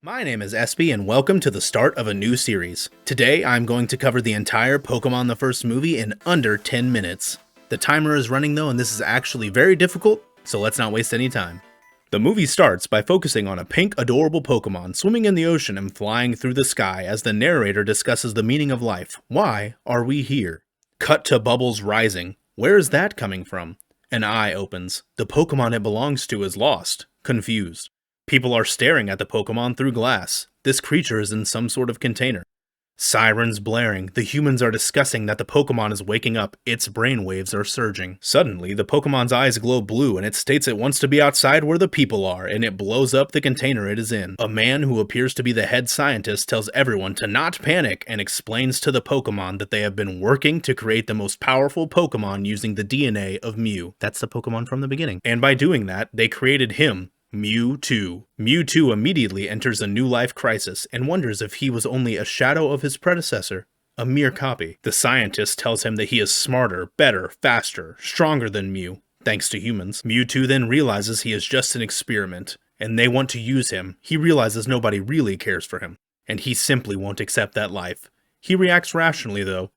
My name is SB and welcome to the start of a new series. Today I'm going to cover the entire Pokemon the First movie in under 10 minutes. The timer is running though, and this is actually very difficult, so let's not waste any time. The movie starts by focusing on a pink adorable Pokemon swimming in the ocean and flying through the sky as the narrator discusses the meaning of life. Why are we here? Cut to bubbles rising. Where is that coming from? An eye opens. The Pokemon it belongs to is lost, confused. People are staring at the Pokemon through glass. This creature is in some sort of container. Sirens blaring. The humans are discussing that the Pokemon is waking up. Its brainwaves are surging. Suddenly, the Pokemon's eyes glow blue and it states it wants to be outside where the people are, and it blows up the container it is in. A man who appears to be the head scientist tells everyone to not panic and explains to the Pokemon that they have been working to create the most powerful Pokemon using the DNA of Mew. That's the Pokemon from the beginning. And by doing that, they created him. Mewtwo. Mewtwo immediately enters a new life crisis and wonders if he was only a shadow of his predecessor, a mere copy. The scientist tells him that he is smarter, better, faster, stronger than Mew, thanks to humans. Mewtwo then realizes he is just an experiment, and they want to use him. He realizes nobody really cares for him, and he simply won't accept that life. He reacts rationally though,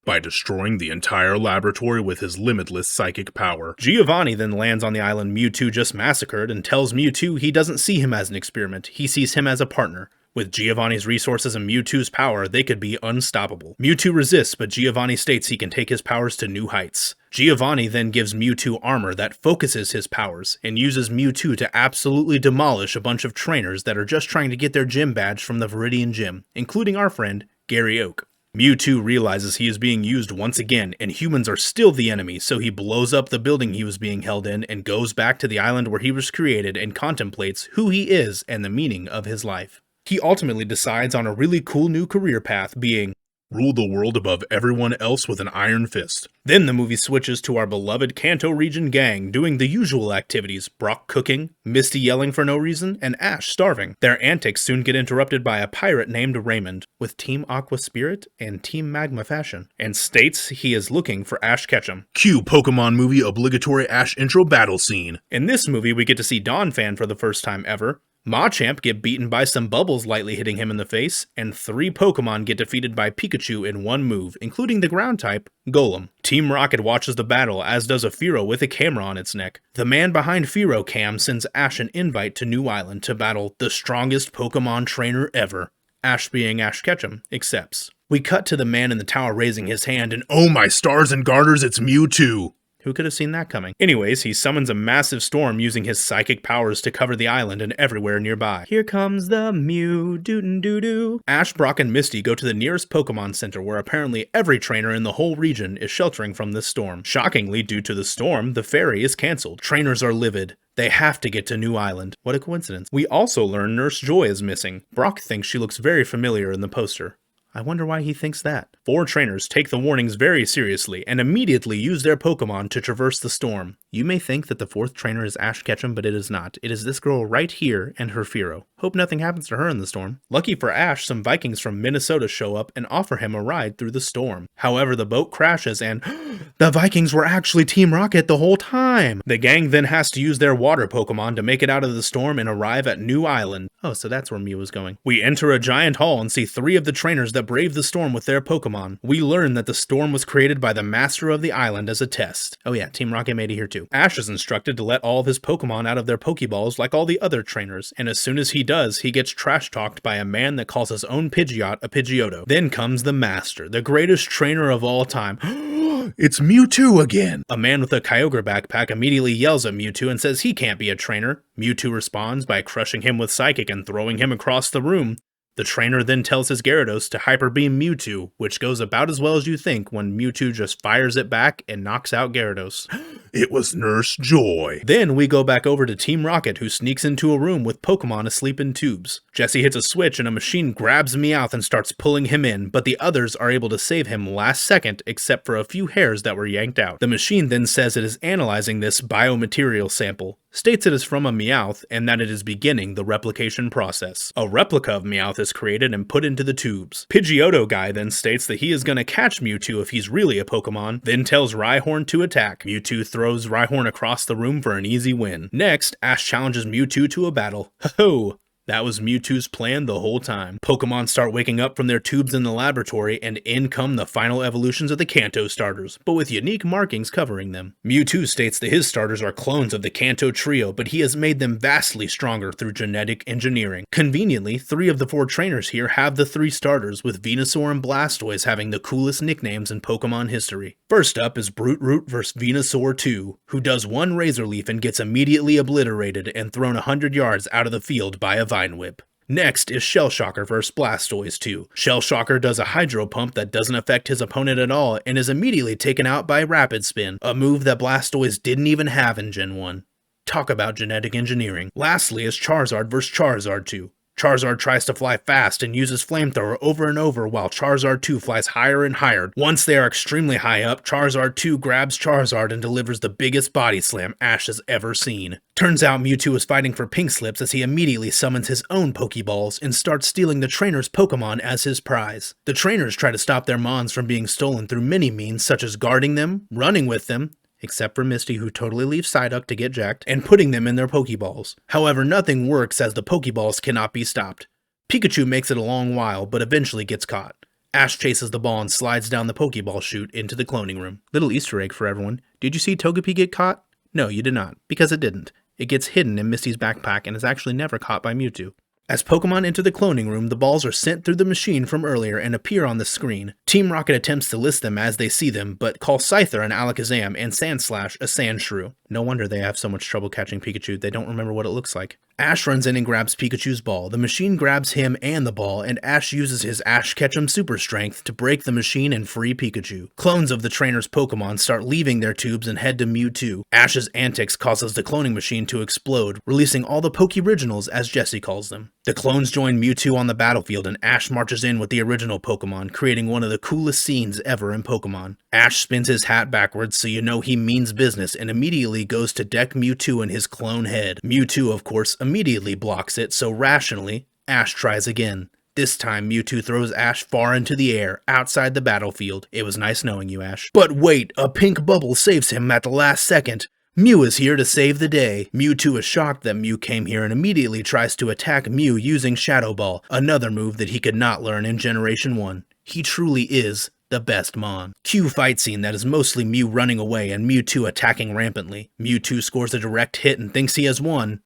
by destroying the entire laboratory with his limitless psychic power. Giovanni then lands on the island Mewtwo just massacred and tells Mewtwo he doesn't see him as an experiment, he sees him as a partner. With Giovanni's resources and Mewtwo's power, they could be unstoppable. Mewtwo resists, but Giovanni states he can take his powers to new heights. Giovanni then gives Mewtwo armor that focuses his powers, and uses Mewtwo to absolutely demolish a bunch of trainers that are just trying to get their gym badge from the Viridian Gym, including our friend, Gary Oak. Mewtwo realizes he is being used once again, and humans are still the enemy, so he blows up the building he was being held in and goes back to the island where he was created and contemplates who he is and the meaning of his life. He ultimately decides on a really cool new career path, being rule the world above everyone else with an iron fist. Then the movie switches to our beloved Kanto region gang doing the usual activities, Brock cooking, Misty yelling for no reason, and Ash starving. Their antics soon get interrupted by a pirate named Raymond, with Team Aqua Spirit and Team Magma Fashion, and states he is looking for Ash Ketchum. Cue Pokemon movie obligatory Ash intro battle scene. In this movie we get to see Donphan for the first time ever, Machamp get beaten by some bubbles lightly hitting him in the face, and 3 Pokemon get defeated by Pikachu in one move, including the ground type, Golem. Team Rocket watches the battle, as does a Fearow with a camera on its neck. The man behind Fearow Cam sends Ash an invite to New Island to battle the strongest Pokemon trainer ever. Ash, being Ash Ketchum, accepts. We cut to the man in the tower raising his hand, and oh my stars and garters, it's Mewtwo! Who could have seen that coming? Anyways, he summons a massive storm using his psychic powers to cover the island and everywhere nearby. Here comes the Mew, doo-doo-doo-doo. Ash, Brock, and Misty go to the nearest Pokemon Center where apparently every trainer in the whole region is sheltering from this storm. Shockingly, due to the storm, the ferry is cancelled. Trainers are livid. They have to get to New Island. What a coincidence. We also learn Nurse Joy is missing. Brock thinks she looks very familiar in the poster. I wonder why he thinks that. 4 trainers take the warnings very seriously and immediately use their Pokemon to traverse the storm. You may think that the 4th trainer is Ash Ketchum, but it is not. It is this girl right here and her Fearow. Hope nothing happens to her in the storm. Lucky for Ash, some Vikings from Minnesota show up and offer him a ride through the storm. However, the boat crashes and the Vikings were actually Team Rocket the whole time! The gang then has to use their water Pokemon to make it out of the storm and arrive at New Island. Oh, so that's where Mew is going. We enter a giant hall and see 3 of the trainers that brave the storm with their Pokemon. We learn that the storm was created by the master of the island as a test. Oh yeah, Team Rocket made it here too. Ash is instructed to let all of his Pokemon out of their Pokeballs like all the other trainers, and as soon as he does, he gets trash-talked by a man that calls his own Pidgeot a Pidgeotto. Then comes the master, the greatest trainer of all time. It's Mewtwo again! A man with a Kyogre backpack immediately yells at Mewtwo and says he can't be a trainer. Mewtwo responds by crushing him with Psychic and throwing him across the room. The trainer then tells his Gyarados to Hyper Beam Mewtwo, which goes about as well as you think when Mewtwo just fires it back and knocks out Gyarados. It was Nurse Joy. Then we go back over to Team Rocket, who sneaks into a room with Pokemon asleep in tubes. Jessie hits a switch and a machine grabs Meowth and starts pulling him in, but the others are able to save him last second except for a few hairs that were yanked out. The machine then says it is analyzing this biomaterial sample, states it is from a Meowth and that it is beginning the replication process. A replica of Meowth is created and put into the tubes. Pidgeotto guy then states that he is going to catch Mewtwo if he's really a Pokemon, then tells Rhyhorn to attack. Mewtwo throws Rhyhorn across the room for an easy win. Next, Ash challenges Mewtwo to a battle. Ho-ho! That was Mewtwo's plan the whole time. Pokemon start waking up from their tubes in the laboratory, and in come the final evolutions of the Kanto starters, but with unique markings covering them. Mewtwo states that his starters are clones of the Kanto trio, but he has made them vastly stronger through genetic engineering. Conveniently, 3 of the 4 trainers here have the 3 starters, with Venusaur and Blastoise having the coolest nicknames in Pokemon history. First up is Brute Root vs Venusaur 2, who does one Razor Leaf and gets immediately obliterated and thrown 100 yards out of the field by a Vine Whip. Next is Shell Shocker vs Blastoise 2. Shell Shocker does a Hydro Pump that doesn't affect his opponent at all and is immediately taken out by Rapid Spin, a move that Blastoise didn't even have in Gen 1. Talk about genetic engineering. Lastly is Charizard vs Charizard 2. Charizard tries to fly fast and uses Flamethrower over and over while Charizard 2 flies higher and higher. Once they are extremely high up, Charizard 2 grabs Charizard and delivers the biggest body slam Ash has ever seen. Turns out Mewtwo is fighting for pink slips as he immediately summons his own Pokeballs and starts stealing the trainer's Pokemon as his prize. The trainers try to stop their Mons from being stolen through many means such as guarding them, running with them, except for Misty who totally leaves Psyduck to get jacked, and putting them in their Pokeballs. However, nothing works as the Pokeballs cannot be stopped. Pikachu makes it a long while, but eventually gets caught. Ash chases the ball and slides down the Pokeball chute into the cloning room. Little Easter egg for everyone. Did you see Togepi get caught? No, you did not, because it didn't. It gets hidden in Misty's backpack and is actually never caught by Mewtwo. As Pokemon enter the cloning room, the balls are sent through the machine from earlier and appear on the screen. Team Rocket attempts to list them as they see them, but call Scyther an Alakazam and Sandslash a Sandshrew. No wonder they have so much trouble catching Pikachu, they don't remember what it looks like. Ash runs in and grabs Pikachu's ball. The machine grabs him and the ball, and Ash uses his Ash Ketchum Super Strength to break the machine and free Pikachu. Clones of the trainer's Pokemon start leaving their tubes and head to Mewtwo. Ash's antics causes the cloning machine to explode, releasing all the Poke-Originals as Jessie calls them. The clones join Mewtwo on the battlefield and Ash marches in with the original Pokemon, creating one of the coolest scenes ever in Pokemon. Ash spins his hat backwards so you know he means business and immediately goes to deck Mewtwo in his clone head. Mewtwo, of course, immediately blocks it, so rationally, Ash tries again. This time, Mewtwo throws Ash far into the air, outside the battlefield. It was nice knowing you, Ash. But wait, a pink bubble saves him at the last second. Mew is here to save the day. Mewtwo is shocked that Mew came here and immediately tries to attack Mew using Shadow Ball, another move that he could not learn in Generation 1. He truly is the best Mon. Cue fight scene that is mostly Mew running away and Mewtwo attacking rampantly. Mewtwo scores a direct hit and thinks he has won,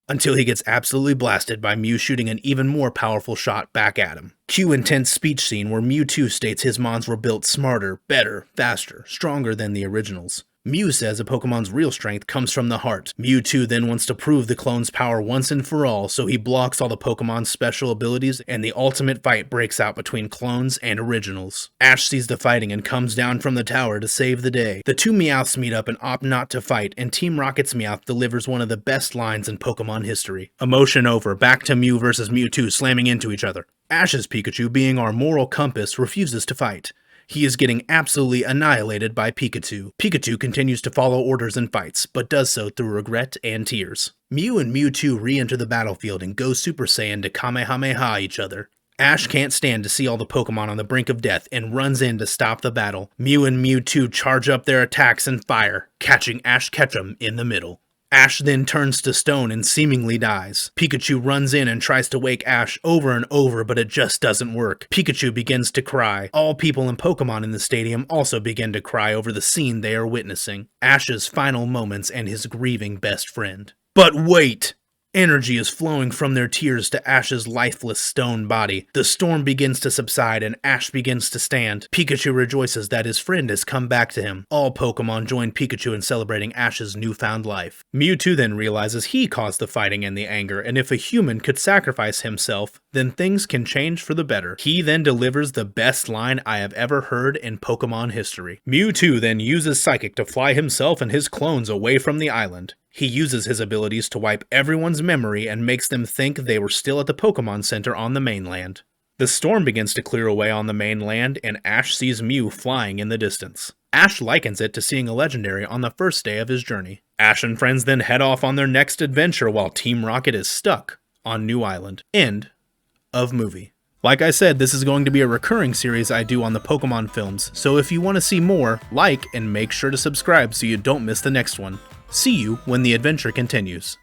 until he gets absolutely blasted by Mew shooting an even more powerful shot back at him. Cue intense speech scene where Mewtwo states his Mons were built smarter, better, faster, stronger than the originals. Mew says a Pokemon's real strength comes from the heart. Mewtwo then wants to prove the clone's power once and for all, so he blocks all the Pokemon's special abilities and the ultimate fight breaks out between clones and originals. Ash sees the fighting and comes down from the tower to save the day. The two Meowths meet up and opt not to fight, and Team Rocket's Meowth delivers one of the best lines in Pokemon history. Emotion over, back to Mew versus Mewtwo slamming into each other. Ash's Pikachu, being our moral compass, refuses to fight. He is getting absolutely annihilated by Pikachu. Pikachu continues to follow orders and fights, but does so through regret and tears. Mew and Mewtwo re-enter the battlefield and go Super Saiyan to Kamehameha each other. Ash can't stand to see all the Pokemon on the brink of death and runs in to stop the battle. Mew and Mewtwo charge up their attacks and fire, catching Ash Ketchum in the middle. Ash then turns to stone and seemingly dies. Pikachu runs in and tries to wake Ash over and over, but it just doesn't work. Pikachu begins to cry. All people and Pokemon in the stadium also begin to cry over the scene they are witnessing. Ash's final moments and his grieving best friend. But wait! Energy is flowing from their tears to Ash's lifeless stone body. The storm begins to subside and Ash begins to stand. Pikachu rejoices that his friend has come back to him. All Pokemon join Pikachu in celebrating Ash's newfound life. Mewtwo then realizes he caused the fighting and the anger, and if a human could sacrifice himself, then things can change for the better. He then delivers the best line I have ever heard in Pokemon history. Mewtwo then uses Psychic to fly himself and his clones away from the island. He uses his abilities to wipe everyone's memory and makes them think they were still at the Pokemon Center on the mainland. The storm begins to clear away on the mainland, and Ash sees Mew flying in the distance. Ash likens it to seeing a legendary on the first day of his journey. Ash and friends then head off on their next adventure while Team Rocket is stuck on New Island. End of movie. Like I said, this is going to be a recurring series I do on the Pokemon films, so if you want to see more, like and make sure to subscribe so you don't miss the next one. See you when the adventure continues.